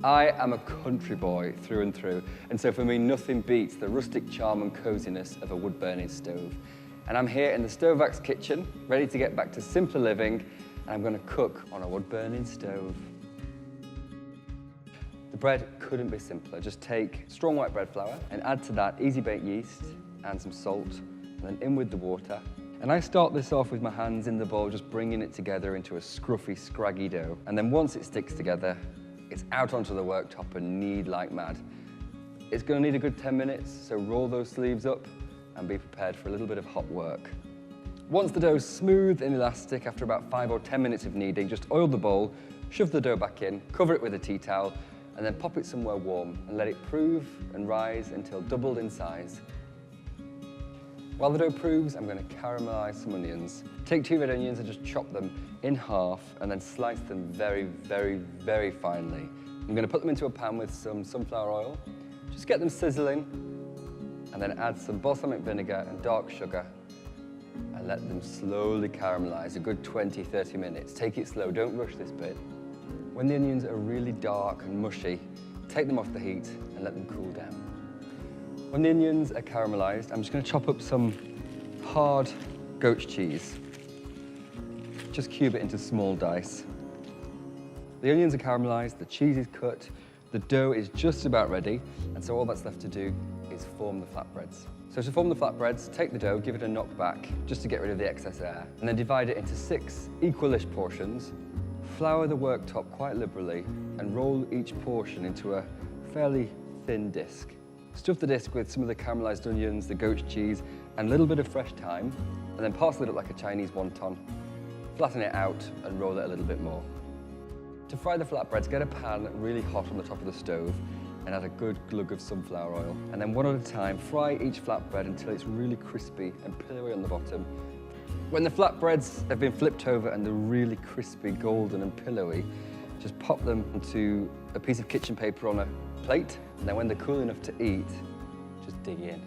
I am a country boy through and through, and so for me nothing beats the rustic charm and coziness of a wood-burning stove. And I'm here in the Stovax kitchen, ready to get back to simpler living, and I'm going to cook on a wood-burning stove. The bread couldn't be simpler. Just take strong white bread flour and add to that easy-bake yeast and some salt, and then in with the water. And I start this off with my hands in the bowl, just bringing it together into a scruffy, scraggy dough. And then once it sticks together, it's out onto the worktop and knead like mad. It's going to need a good 10 minutes, so roll those sleeves up and be prepared for a little bit of hot work. Once the dough's smooth and elastic, after about 5 or 10 minutes of kneading, just oil the bowl, shove the dough back in, cover it with a tea towel, and then pop it somewhere warm and let it prove and rise until doubled in size. While the dough proves, I'm going to caramelize some onions. Take 2 red onions and just chop them in half and then slice them very, very, very finely. I'm going to put them into a pan with some sunflower oil, just get them sizzling, and then add some balsamic vinegar and dark sugar and let them slowly caramelize, a good 20-30 minutes. Take it slow, don't rush this bit. When the onions are really dark and mushy, take them off the heat and let them cool down. When the onions are caramelized, I'm just going to chop up some hard goat's cheese. Just cube it into small dice. The onions are caramelized, the cheese is cut, the dough is just about ready, and so all that's left to do is form the flatbreads. So to form the flatbreads, take the dough, give it a knock back, just to get rid of the excess air, and then divide it into 6 equal-ish portions. Flour the worktop quite liberally, and roll each portion into a fairly thin disc. Stuff the disc with some of the caramelized onions, the goat's cheese, and a little bit of fresh thyme, and then parcel it up like a Chinese wonton. Flatten it out and roll it a little bit more. To fry the flatbreads, get a pan really hot on the top of the stove and add a good glug of sunflower oil. And then one at a time, fry each flatbread until it's really crispy and pillowy on the bottom. When the flatbreads have been flipped over and they're really crispy, golden and pillowy, just pop them onto a piece of kitchen paper on a plate, and then when they're cool enough to eat, just dig in.